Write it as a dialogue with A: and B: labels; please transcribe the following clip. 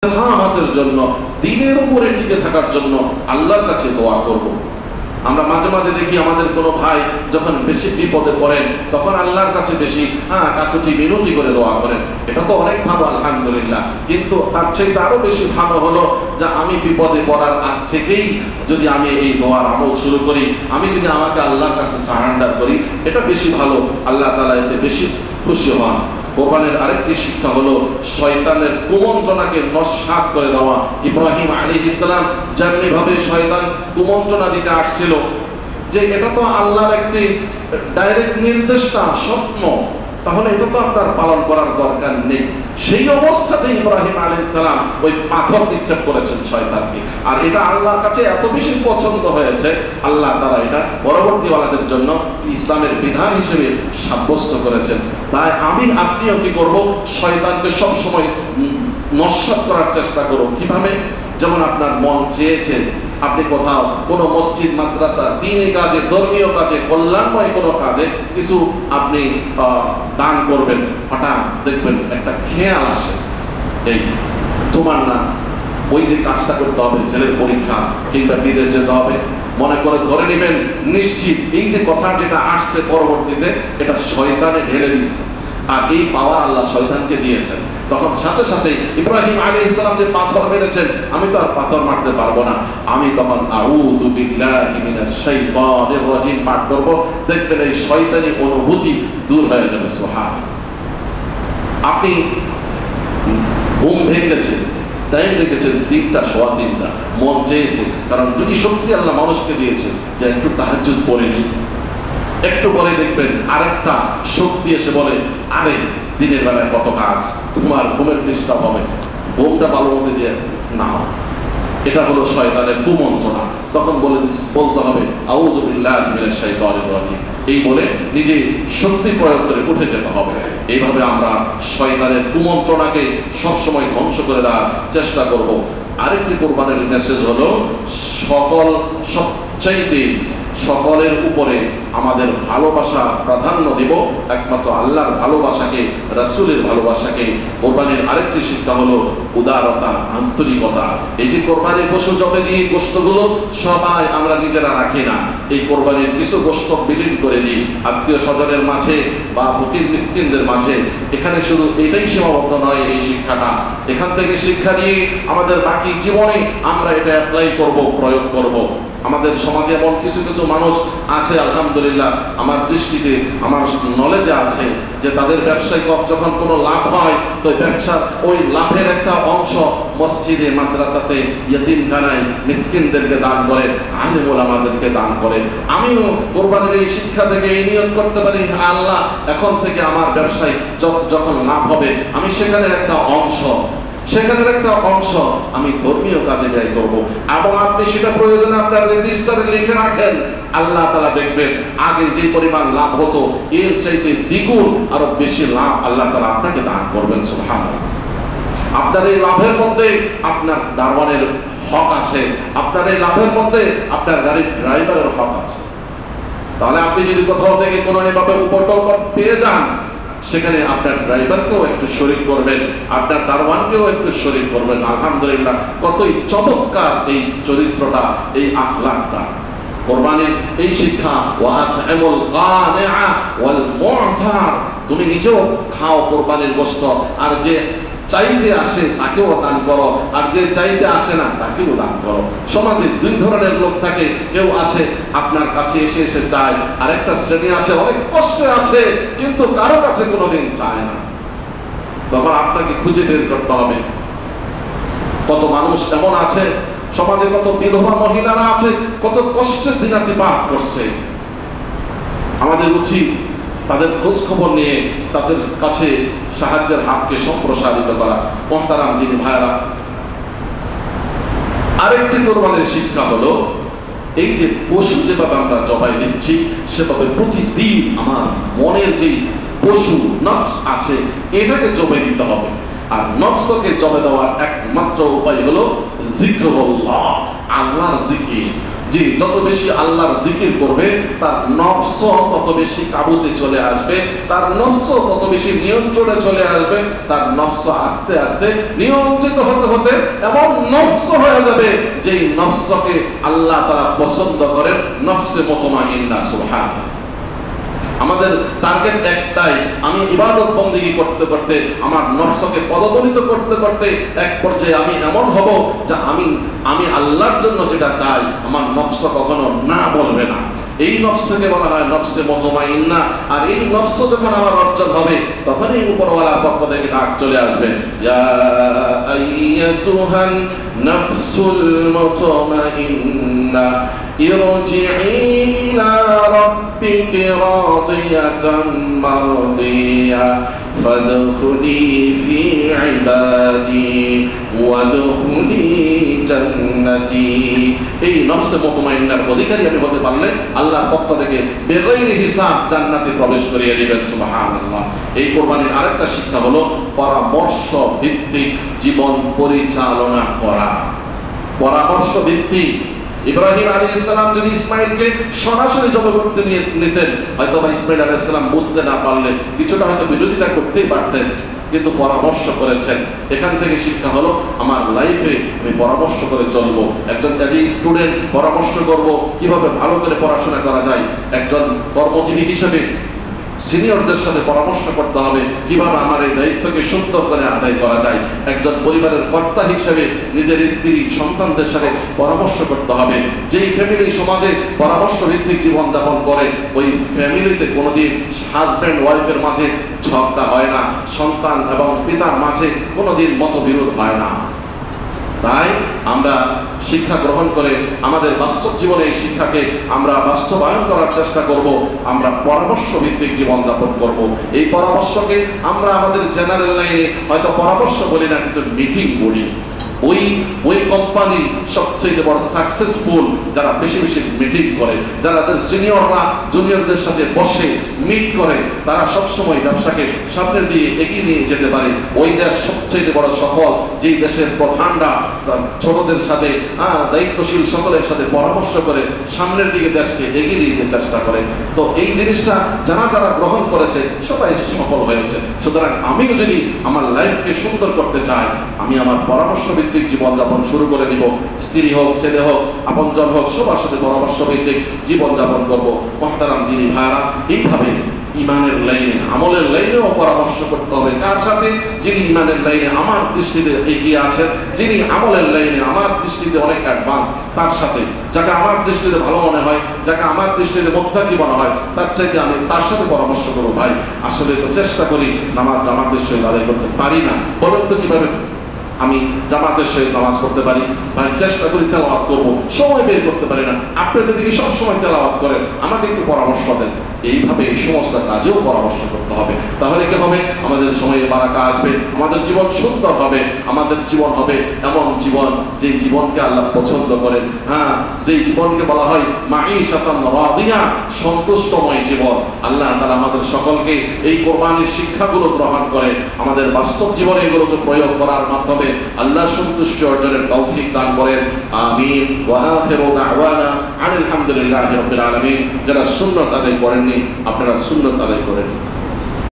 A: ইস্তেকামাতের জন্য, দ্বীনের উপরে টিকে থাকার জন্য আল্লাহর কাছে দোয়া করব। আমরা মাঝে মাঝে দেখি আমাদের কোনো ভাই যখন বেশি বিপদে পড়েন তখন আল্লাহর কাছে বেশি কাকুতি মিনতি করে দোয়া করেন। এটা তো অনেক ভালো, আলহামদুলিল্লাহ। কিন্তু তার চাইতে আরো বেশি ভালো হলো যে আমি বিপদে পড়ার আগ থেকেই যদি আমি এই দোয়ার আমল শুরু করি, আমি যদি আমাকে আল্লাহর কাছে সারেন্ডার করি, এটা বেশি ভালো। আল্লাহ তাআলা এতে বেশি খুশি হন। কোরবানের আরেকটি শিক্ষা হলো শয়তানের কুমন্ত্রণাকে নস্যাৎ করে দেওয়া। ইব্রাহিম আলাইহিস সালাম যেমনি ভাবে শয়তান কুমন্ত্রণা দিতে আসছিল, যে এটা তো আল্লাহর একটি ডাইরেক্ট নির্দেশ না, স্বপ্ন, তাহলে এটা তো আপনার পালন করার দরকার নেই। সেই অবস্থাতে ইব্রাহিম আলাইহিস সালাম ওই পাথর নিক্ষেপ করেছেন শয়তানকে, আর এটা আল্লাহর কাছে এত বেশি পছন্দ হয়েছে, আল্লাহ তাআলা এটা পরবর্তীওয়ালাদের জন্য ইসলামের বিধান হিসেবে সাব্যস্ত করেছেন। তাই আমি আপনিও কি করব, শয়তানকে সব সময় নস্যাৎ করার চেষ্টা করব। কিভাবে? যেমন আপনার মন চেয়েছে আপনি কোথাও কোনো মসজিদ, মাদ্রাসা, দ্বীনি কাজে, ধর্মীয় কাজে, কল্যাণময় কোনো কাজে কিছু আপনি দান করবেন, হঠাৎ দেখবেন একটা খেয়াল আসে, এই তোমার না ওই যে কাজটা করতে হবে, ছেলের পরীক্ষা কিংবা বিদেশ যেতে হবে, মনে করে ধরে নেবেন নিশ্চিত এই যে কথা যেটা আসছে পরবর্তীতে এটা শয়তানে ঢেলে দিচ্ছে, আর এই পাওয়ার আল্লাহ শয়তানকে দিয়েছেন। তখন সাথে সাথে ইব্রাহিম আলাইহিস সালাম যে পাথর মেরেছেন, আমি তো আর পাথর মারতে পারবো না, আমি তখন আউযু বিল্লাহি মিনাশ শাইতানির রাজিম পাঠ করব। দেখবেন এই শয়তানি অনুভূতি দূর হয়ে যাবে। সুবহানাল্লাহ। আপনি ঘুম ভেঙেছে, টাইম দেখেছেন 3টা, সোয়া 3টা, মন চেয়েছে, কারণ দুটি শক্তি আল্লাহ মানুষকে দিয়েছে যে একটু তাহাজ্জুদ পড়ে নি, একটু পরে দেখবেন আরেকটা শক্তি এসে বলে, আরে দিনের বেলায় কত কাজ, তোমার ঘুমের ডিস্টার্ব হবে, ঘুমটা ভালো মতো যে নাও। এটা হলো শয়তানের কুমন্ত্রণা। তখন বলতে হবে আউযু বিল্লাহি মিনাশ শাইতানির রাজিম, এই বলে নিজে শক্তি প্রয়োগ করে উঠে যেতে হবে। এইভাবে আমরা শয়তানের কুমন্ত্রণাকে সবসময় ধ্বংস করে দেওয়ার চেষ্টা করব। আরেকটি কোরবানির মেসেজ হলো সবচাইতে সকলের উপরে আমাদের ভালোবাসা প্রাধান্য দিব, একমাত্র আল্লাহর ভালোবাসাকে, রাসূলের ভালোবাসাকে। কোরবানির আরেকটি শিক্ষা হলো উদারতা, আন্তরিকতা। এই যে কোরবানির পশু জবে দিয়ে গোশতগুলো সবাই আমরা নিজেরা রাখি না, এই কোরবানির কিছু গোশত বিলীন করে দিই আত্মীয় স্বজনের মাঝে বা ফকির মিসকিনদের মাঝে। এখানে শুধু এটাই সীমাবদ্ধ নয় এই শিক্ষাটা, এখান থেকে শিক্ষা নিয়ে আমাদের বাকি জীবনে আমরা এটা অ্যাপ্লাই করব, প্রয়োগ করব। আমাদের সমাজে এমন কিছু কিছু মানুষ আছে, আলহামদুলিল্লাহ আমার দৃষ্টিতে, আমার নলেজে আছে, যে তাদের ব্যবসায়িক যখন কোনো লাভ হয় তো ব্যবসার ওই লাভের একটা অংশ মসজিদে, মাদ্রাসাতে, ইয়েতিমখানায় মিসকিনদেরকে দান করে, আলেম ওলামাদেরকে দান করে। আমিও কোরবানির এই শিক্ষা থেকে এই নিয়ত করতে পারি, আল্লাহ এখন থেকে আমার ব্যবসায় যখন লাভ হবে আমি সেখানের একটা অংশ আমি ধর্মীয় কাজে ব্যয় করব। এবং আপনি সেটা প্রয়োজনে আপনার রেজিস্টারে লিখে রাখেন, আল্লাহ তাআলা দেখবেন আগে যে পরিমাণ লাভ হতো এর চাইতে দ্বিগুণ আরো বেশি লাভ আল্লাহ তাআলা আপনাকে দান করবেন। সুবহানাল্লাহ। আপনার এই লাভের মধ্যে আপনার দারওয়ানের হক আছে, আপনার এই লাভের মধ্যে আপনার গাড়ির ড্রাইভারের হক আছে। তাহলে আপনি যদি কোথাও থেকে কোনো এভাবে উপটল পেয়ে যান, সেখানে আপনার ড্রাইভারকেও একটু শরীক করবেন, আপনার দারওয়ানকেও একটু শরীক করবেন। আলহামদুলিল্লাহ, কতই চমৎকার এই চরিত্রটা, এই আখলাকটা। কোরবানির এই শিক্ষা, ওয়াত'আমুল কানিআ ওয়াল মু'তার, তুমি নিজেও খাও কোরবানির গোশত, আর যে চাইতে আসে তাকেও দান করো, আর যে চাইতে আসে না তাকেও দান করো। সমাজে দুই ধরনের লোক থাকে, কেউ আছে আপনার কাছে এসে এসে চায়, আর একটা শ্রেণী আছে অনেক কষ্টে আছে কিন্তু কারো কাছে কোনোদিন চায় না। তখন আপনাকে খুঁজে বের করতে হবে। কত মানুষ এমন আছে সমাজে, কত বিধবা মহিলারা আছে, কত কষ্টের দিনাতিপাত করছে। আমাদের উচিত তাদের খোঁজ খবর নিয়ে তাদের কাছে সাহায্যের হাতকে সম্প্রসারিত করা। মোহতারাম দিনী ভাইরা, আরেকটি কোরবানির শিক্ষা হলো এই যে পশু যেভাবে আমরা জবাই দিচ্ছি সেভাবে প্রতিদিন আমার মনের যে পশু নফস আছে এটাকে জবাই দিতে হবে। আর নফসকে জবাই দেওয়ার একমাত্র উপায় হলো জিক্রুল্লাহ, আল্লাহর জিকির। জি, যত বেশি আল্লাহর জিকির করবে তার নফস তত বেশি কাবুতে চলে আসবে, তার নফস তত বেশি নিয়ন্ত্রণে চলে আসবে, তার নফস আস্তে আস্তে নিয়ন্ত্রিত হতে হতে এমন নফস হয়ে যাবে যেই নফসকে আল্লাহ তাআলা পছন্দ করেন, নফসে মুতমাইন্না। সুবহানাল্লাহ। আমাদের টার্গেট একটাই, আমি ইবাদত বন্দেগী করতে করতে আমার নফসকে পদদলিত করতে করতে এক পর্যায়ে আমি এমন হব যে আমি আল্লাহর জন্য যেটা চাই আমার নফস কখনো না বলবে না। এই নফসকে বলা হয় নফসে মুতমাইন্না। আর এই নফস যখন আমার অর্জন হবে তখনই উপরওয়ালার পক্ষ থেকে ডাক চলে আসবে, ইয়া আইয়াতুহান নাফসুল মুতমাইন্না ইরজিই ইলা রাব্বিকি রাদিয়াতাম মারদিয়া ফাদখুলি ফি ইবাদি ওয়াদখুলি জান্নাতি। এই নফসে মুতমাইন্নার অধিকারী আমি হতে পারলে আল্লাহর পক্ষ থেকে বেগাইরি হিসাব জান্নাতে প্রবেশ করিয়ে দিবেন। সুবহানাল্লাহ। এই কোরবানির আরেকটা শিক্ষা হলো পরামর্শ ভিত্তিক জীবন পরিচালনা করা। পরামর্শ ভিত্তিক। ইব্রাহিম আলাইহিস সালাম যদি ইসমাঈলকে সরাসরি জবাই করতে নিতেন, হয়তো বা ইসমাঈল আলাইহিস সালাম বুঝতে না পারলে কিছুটা হয়তো বিরোধিতা করতেই পারতেন, কিন্তু পরামর্শ করেছেন। এখান থেকে শিক্ষা হলো আমার লাইফে আমি পরামর্শ করে চলবো। একজন স্টুডেন্ট পরামর্শ করব কিভাবে ভালো করে পড়াশোনা করা যায়। একজন কর্মজীবী হিসেবে সিনিয়রদের সাথে পরামর্শ করতে হবে কিভাবে আমার এই দায়িত্বকে সুন্দর করে আদায় করা যায়। একজন পরিবারের কর্তা হিসেবে নিজের স্ত্রী সন্তানদের সাথে পরামর্শ করতে হবে। যেই ফ্যামিলি সমাজে পরামর্শ ভিত্তিক জীবনযাপন করে ওই ফ্যামিলিতে কোনোদিন হাজব্যান্ড ওয়াইফের মাঝে ঝগড়া হয় না, সন্তান এবং পিতার মাঝে কোনোদিন মতবিরোধ হয় না। তাই আমরা শিক্ষা গ্রহণ করে আমাদের বাস্তব জীবনে এই শিক্ষাকে আমরা বাস্তবায়ন করার চেষ্টা করব। আমরা পরামর্শ ভিত্তিক জীবনযাপন করব। এই পরামর্শকে আমরা আমাদের জেনারেল লাইনে হয়তো পরামর্শ বলি না, কিন্তু মিটিং বলি। ওই কোম্পানি সবচেয়ে বড় সাকসেসফুল যারা বেশি বেশি মিটিং করে, যারা তাদের সিনিয়ররা জুনিয়রদের সাথে বসে মিট করে, তারা সবসময় ব্যবসাকে সামনের দিকে এগিয়ে নিয়ে যেতে পারে। ওই দেশ সবচেয়ে বড় সফল যেই দেশের প্রধানরা ছোটদের সাথে দায়িত্বশীল সকলের সাথে পরামর্শ করে সামনের দিকে দেশকে এগিয়ে নিতে চেষ্টা করে। তো এই জিনিসটা যারা যারা গ্রহণ করেছে সবাই সফল হয়েছে। সুতরাং আমিও যদি আমার লাইফকে সুন্দর করতে চাই, আমি আমার পরামর্শ ভিত্তিক জীবনযাপন শুরু করে দিব। স্ত্রী হোক, ছেলে হোক, আপনজন হোক, সবার সাথে পরামর্শ ভিত্তিক জীবনযাপন করবো। মুহতারাম দিনী ভাইরা, এইভাবে ইমানের লাইনে আমলের লাইনেও পরামর্শ করতে হবে। কার সাথে? যিনি ইমানের লাইনে আমার দৃষ্টিতে এগিয়ে আছেন, যিনি আমলের লাইনে আমার দৃষ্টিতে অনেক অ্যাডভান্স, তার সাথে যাকে আমার দৃষ্টিতে ভালো মনে হয়, যাকে আমার দৃষ্টিতে মুত্তাকি মনে হয়, তার চাইতে আমি তার সাথে পরামর্শ করবো। ভাই আসলে তো চেষ্টা করি নামাজ জামাতের সহিত আদায় করতে পারি না, বলেন তো কিভাবে আমি জামাতের সহিত নামাজ পড়তে পারি? ভাই চেষ্টা করি তেলাওয়াত করবো, সময় বের করতে পারি না। আপনাদের দিকে সবসময় তেলাওয়াত করেন, আমাকে একটু পরামর্শ দেন। এইভাবে এই সমস্ত কাজেও পরামর্শ করতে হবে। তাহলে কি হবে? আমাদের সময়ে বারাকা আসবে, আমাদের জীবন সুন্দর হবে, আমাদের জীবন হবে এমন জীবন যে জীবনকে আল্লাহ পছন্দ করেন। যেই জীবনকে বলা হয় মাঈশাতান রাদিয়া, সন্তুষ্টময় জীবন। আল্লাহ তাআলা আমাদের সকলকে এই কোরবানির শিক্ষাগুলো গ্রহণ করে আমাদের বাস্তব জীবনে এগুলোকে প্রয়োগ করার মাধ্যমে আল্লাহর সন্তুষ্টি অর্জনের তৌফিক দান করেন। আমিন। ওয়া আখিরু দাওয়ানা আলহামদুলিল্লাহি রাব্বিল আলামিন। যারা সুন্নাত আদায় করেননি আপনারা সুন্নাত আদায় করেন।